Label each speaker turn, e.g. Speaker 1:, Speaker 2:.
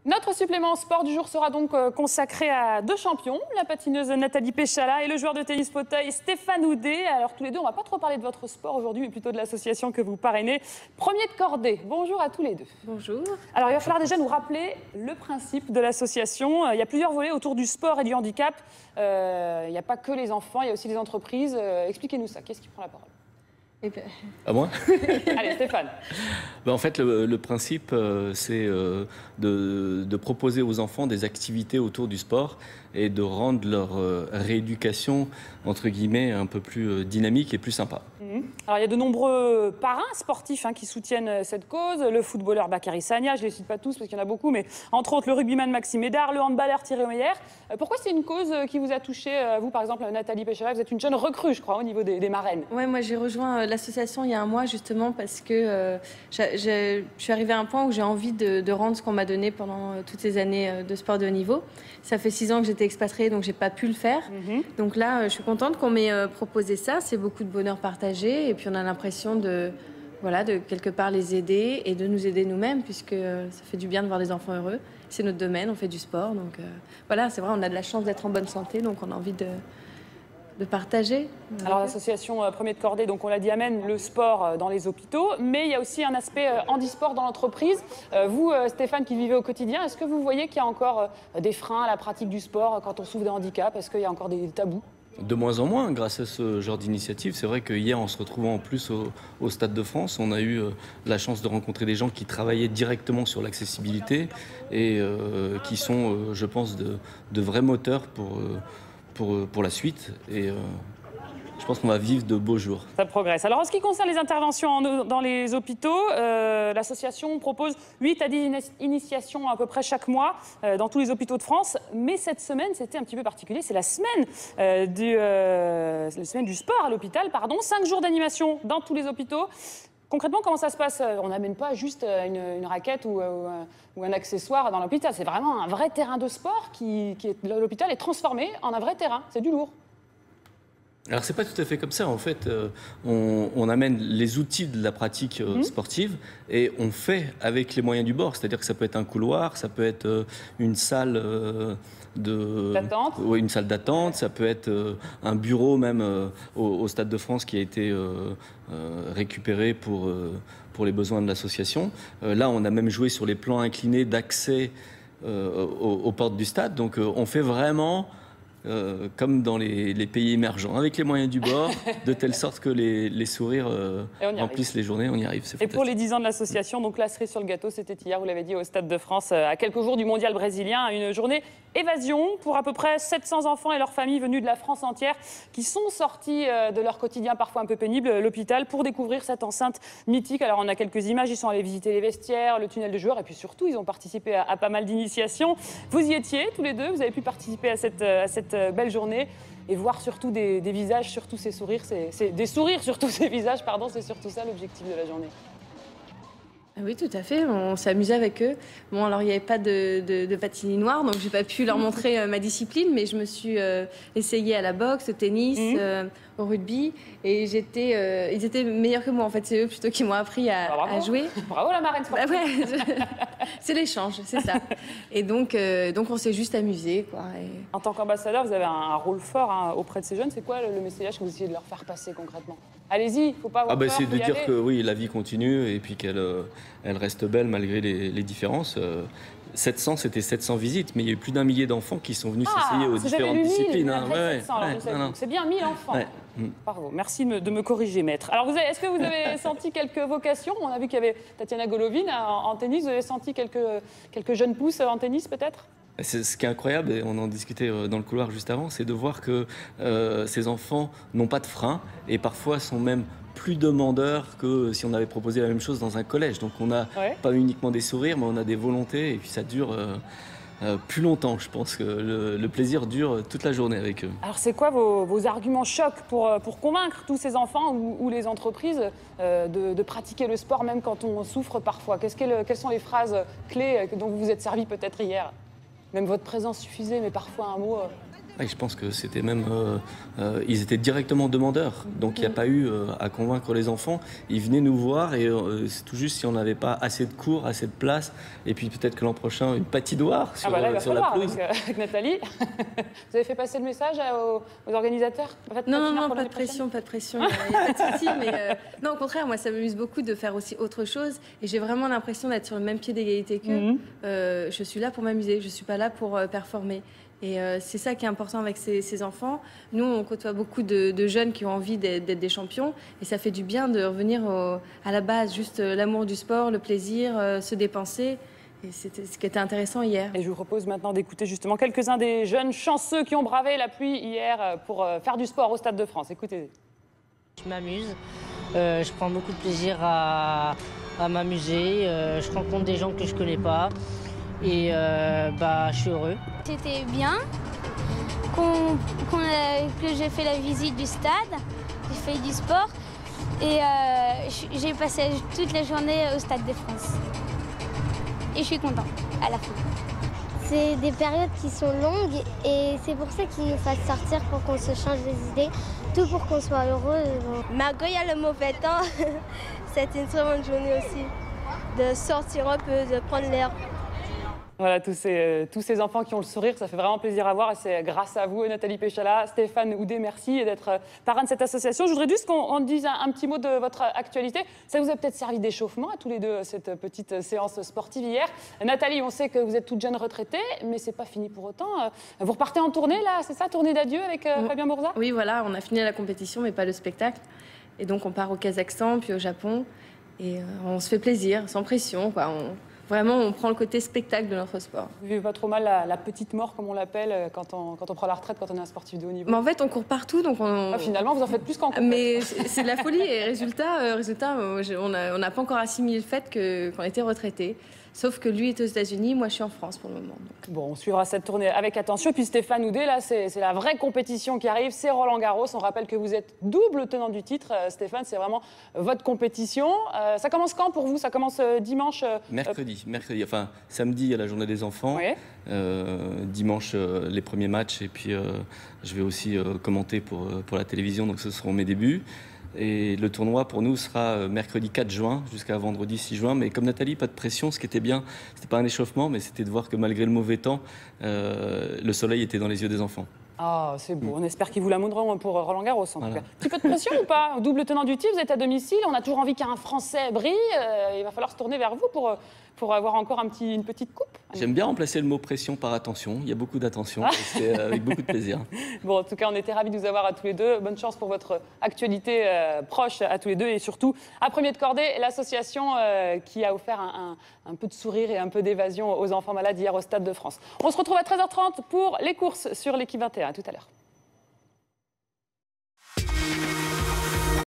Speaker 1: Notre supplément sport du jour sera donc consacré à deux champions, la patineuse Nathalie Péchala et le joueur de tennis fauteuil Stéphane Houdet. Alors tous les deux, on ne va pas trop parler de votre sport aujourd'hui, mais plutôt de l'association que vous parrainez. Premier de cordée, bonjour à tous les deux.
Speaker 2: Bonjour.
Speaker 1: Alors il va falloir déjà nous rappeler le principe de l'association. Il y a plusieurs volets autour du sport et du handicap. Il n'y a pas que les enfants, il y a aussi les entreprises. Expliquez-nous ça, qu'est-ce qui prend la parole ?
Speaker 3: À moi?
Speaker 1: Allez, Stéphane.
Speaker 3: En fait, le principe, c'est de proposer aux enfants des activités autour du sport et de rendre leur rééducation, entre guillemets, un peu plus dynamique et plus sympa.
Speaker 1: Alors, il y a de nombreux parrains sportifs qui soutiennent cette cause. Le footballeur Bakary Sagna, je ne les cite pas tous parce qu'il y en a beaucoup, mais entre autres le rugbyman Maxime Médard, le handballeur Thierry Omeyer. Pourquoi c'est une cause qui vous a touché, vous par exemple, Nathalie Péchala? Vous êtes une jeune recrue, je crois, au niveau des marraines.
Speaker 2: Ouais, moi j'ai rejoint l'association il y a un mois justement parce que je suis arrivée à un point où j'ai envie de rendre ce qu'on m'a donné pendant toutes ces années de sport de haut niveau. Ça fait 6 ans que j'étais expatriée, donc j'ai pas pu le faire. Donc là, je suis contente qu'on m'ait proposé ça. C'est beaucoup de bonheur partagé et puis on a l'impression de quelque part les aider et de nous aider nous-mêmes puisque ça fait du bien de voir des enfants heureux. C'est notre domaine, on fait du sport. Donc voilà, c'est vrai, on a de la chance d'être en bonne santé, donc on a envie de partager.
Speaker 1: Alors l'association Premier de Cordée, donc on l'a dit, amène le sport dans les hôpitaux, mais il y a aussi un aspect handisport dans l'entreprise. Vous, Stéphane, qui vivez au quotidien, est-ce que vous voyez qu'il y a encore des freins à la pratique du sport quand on souffre de handicap? Est-ce qu'il y a encore des tabous?
Speaker 3: De moins en moins, grâce à ce genre d'initiative. C'est vrai qu'hier, en se retrouvant en plus au Stade de France, on a eu la chance de rencontrer des gens qui travaillaient directement sur l'accessibilité et qui sont, je pense, de vrais moteurs pour la suite. Et je pense qu'on va vivre de beaux jours.
Speaker 1: Ça progresse. Alors en ce qui concerne les interventions dans les hôpitaux, l'association propose 8 à 10 initiations à peu près chaque mois dans tous les hôpitaux de France. Mais cette semaine, c'était un petit peu particulier. C'est la semaine, du sport à l'hôpital, pardon. 5 jours d'animation dans tous les hôpitaux. Concrètement, comment ça se passe? On n'amène pas juste une raquette ou un accessoire dans l'hôpital. C'est vraiment un vrai terrain de sport l'hôpital est transformé en un vrai terrain. C'est du lourd.
Speaker 3: Alors c'est pas tout à fait comme ça. En fait, on amène les outils de la pratique sportive et on fait avec les moyens du bord. C'est-à-dire que ça peut être un couloir, ça peut être une salle
Speaker 1: d'attente.
Speaker 3: Oui, une salle d'attente. Ça peut être un bureau même au Stade de France qui a été récupéré pour les besoins de l'association. Là, on a même joué sur les plans inclinés d'accès aux portes du stade. Donc on fait vraiment comme dans les pays émergents, avec les moyens du bord, de telle sorte que les sourires remplissent les journées, on y arrive.
Speaker 1: Et pour les 10 ans de l'association, donc la cerise sur le gâteau, c'était hier, vous l'avez dit, au Stade de France, à quelques jours du mondial brésilien, une journée évasion pour à peu près 700 enfants et leurs familles venus de la France entière, qui sont sortis de leur quotidien parfois un peu pénible, l'hôpital, pour découvrir cette enceinte mythique. Alors on a quelques images, ils sont allés visiter les vestiaires, le tunnel de joueurs, et puis surtout, ils ont participé à pas mal d'initiations. Vous y étiez, tous les deux, vous avez pu participer à cette belle journée et voir surtout des visages, surtout ces sourires, des sourires sur tous ces visages, pardon, c'est surtout ça l'objectif de la journée.
Speaker 2: Oui, tout à fait. On s'est amusé avec eux. Bon, alors il n'y avait pas de patinoire, donc j'ai pas pu leur montrer ma discipline, mais je me suis essayée à la boxe, au tennis, au rugby, et ils étaient meilleurs que moi. En fait, c'est eux plutôt qui m'ont appris à jouer.
Speaker 1: Bravo la marraine sportive.
Speaker 2: C'est l'échange, c'est ça. Et donc on s'est juste amusé, quoi.
Speaker 1: En tant qu'ambassadeur, vous avez un rôle fort auprès de ces jeunes. C'est quoi le message que vous essayez de leur faire passer concrètement? Allez-y, il ne faut pas avoir peur.
Speaker 3: C'est de dire que oui, la vie continue et puis qu'elle reste belle malgré les différences. 700, c'était 700 visites, mais il y a eu plus d'1 millier d'enfants qui sont venus s'essayer aux différentes disciplines.
Speaker 1: C'est bien 1000 enfants.
Speaker 3: Ouais.
Speaker 1: Bravo, merci de me corriger, maître. Alors, est-ce que vous avez senti quelques vocations? On a vu qu'il y avait Tatiana Golovin en tennis. Vous avez senti quelques jeunes pousses en tennis, peut-être?
Speaker 3: Ce qui est incroyable, et on en discutait dans le couloir juste avant, c'est de voir que ces enfants n'ont pas de frein et parfois sont même plus demandeurs que si on avait proposé la même chose dans un collège. Donc on n'a pas uniquement des sourires, mais on a des volontés et puis ça dure plus longtemps. Je pense que le plaisir dure toute la journée avec eux.
Speaker 1: Alors c'est quoi vos arguments chocs pour convaincre tous ces enfants ou les entreprises de pratiquer le sport même quand on souffre parfois? Quelles sont les phrases clés dont vous vous êtes servi peut-être hier? Même votre présence suffisait, mais parfois un mot...
Speaker 3: Ouais, je pense que c'était même... ils étaient directement demandeurs, donc il n'y a pas eu à convaincre les enfants. Ils venaient nous voir et c'est tout juste si on n'avait pas assez de cours, assez de place, et puis peut-être que l'an prochain, une patinoire sur, sur la pelouse.
Speaker 1: Avec Nathalie. Vous avez fait passer le message aux organisateurs?
Speaker 2: Non, pas de pression, pas de pression, il n'y a pas de souci. Mais non, au contraire, moi, ça m'amuse beaucoup de faire aussi autre chose. Et j'ai vraiment l'impression d'être sur le même pied d'égalité qu'eux. Je suis là pour m'amuser, je ne suis pas là pour performer. Et c'est ça qui est important avec ces enfants. Nous, on côtoie beaucoup de jeunes qui ont envie d'être des champions. Et ça fait du bien de revenir à la base, juste l'amour du sport, le plaisir, se dépenser. Et c'était ce qui était intéressant hier.
Speaker 1: Et je vous propose maintenant d'écouter justement quelques-uns des jeunes chanceux qui ont bravé la pluie hier pour faire du sport au Stade de France. Écoutez.
Speaker 4: Je m'amuse, je prends beaucoup de plaisir à m'amuser, je rencontre des gens que je connais pas. Et je suis heureux.
Speaker 5: C'était bien que j'ai fait la visite du stade, j'ai fait du sport et j'ai passé toute la journée au Stade de France. Et je suis contente à la fin.
Speaker 6: C'est des périodes qui sont longues et c'est pour ça qu'ils nous fassent sortir pour qu'on se change les idées, tout pour qu'on soit heureux.
Speaker 7: Malgré il y a le mauvais temps, c'était une très bonne journée aussi, de sortir un peu, de prendre l'air.
Speaker 1: Voilà, tous ces enfants qui ont le sourire, ça fait vraiment plaisir à voir et c'est grâce à vous, Nathalie Péchala, Stéphane Houdet, merci d'être parrain de cette association. Je voudrais juste qu'on dise un petit mot de votre actualité. Ça vous a peut-être servi d'échauffement à tous les deux, cette petite séance sportive hier. Nathalie, on sait que vous êtes toute jeune retraitée, mais c'est pas fini pour autant. Vous repartez en tournée, là, c'est ça, tournée d'adieu avec Fabien Bourza?
Speaker 2: Oui, voilà, on a fini la compétition, mais pas le spectacle. Et donc on part au Kazakhstan, puis au Japon. Et on se fait plaisir, sans pression, quoi. Vraiment, on prend le côté spectacle de notre sport.
Speaker 1: Vous vivez pas trop mal la petite mort, comme on l'appelle, quand on prend la retraite, quand on est un sportif de haut niveau?
Speaker 2: Mais en fait, on court partout, donc
Speaker 1: finalement, vous en faites plus qu'en compète.
Speaker 2: Mais c'est de la folie. Et résultat, on n'a pas encore assimilé le fait qu'on était retraité. Sauf que lui est aux États-Unis, moi je suis en France pour le moment. Donc.
Speaker 1: Bon, on suivra cette tournée avec attention. Et puis Stéphane Houdet, là, c'est la vraie compétition qui arrive, c'est Roland-Garros. On rappelle que vous êtes double tenant du titre, Stéphane, c'est vraiment votre compétition. Ça commence quand pour vous? Ça commence dimanche
Speaker 3: Mercredi, enfin samedi, il y a la journée des enfants. Oui. Dimanche, les premiers matchs. Et puis, je vais aussi commenter pour la télévision, donc ce seront mes débuts. Et le tournoi pour nous sera mercredi 4 juin jusqu'à vendredi 6 juin. Mais comme Nathalie, pas de pression. Ce qui était bien, c'était pas un échauffement, mais c'était de voir que malgré le mauvais temps, le soleil était dans les yeux des enfants.
Speaker 1: Ah, c'est beau. On espère qu'ils vous l'amèneront pour Roland-Garros, en tout cas. Petit peu de pression ou pas? Double tenant du titre, vous êtes à domicile. On a toujours envie qu'un Français brille. Il va falloir se tourner vers vous pour avoir encore une petite coupe.
Speaker 3: J'aime bien remplacer le mot pression par attention. Il y a beaucoup d'attention et c'est avec beaucoup de plaisir.
Speaker 1: Bon, en tout cas, on était ravis de vous avoir à tous les deux. Bonne chance pour votre actualité proche à tous les deux. Et surtout, à Premier de Cordée, l'association qui a offert un peu de sourire et un peu d'évasion aux enfants malades hier au Stade de France. On se retrouve à 13h30 pour les courses sur l'équipe 21. À tout à l'heure.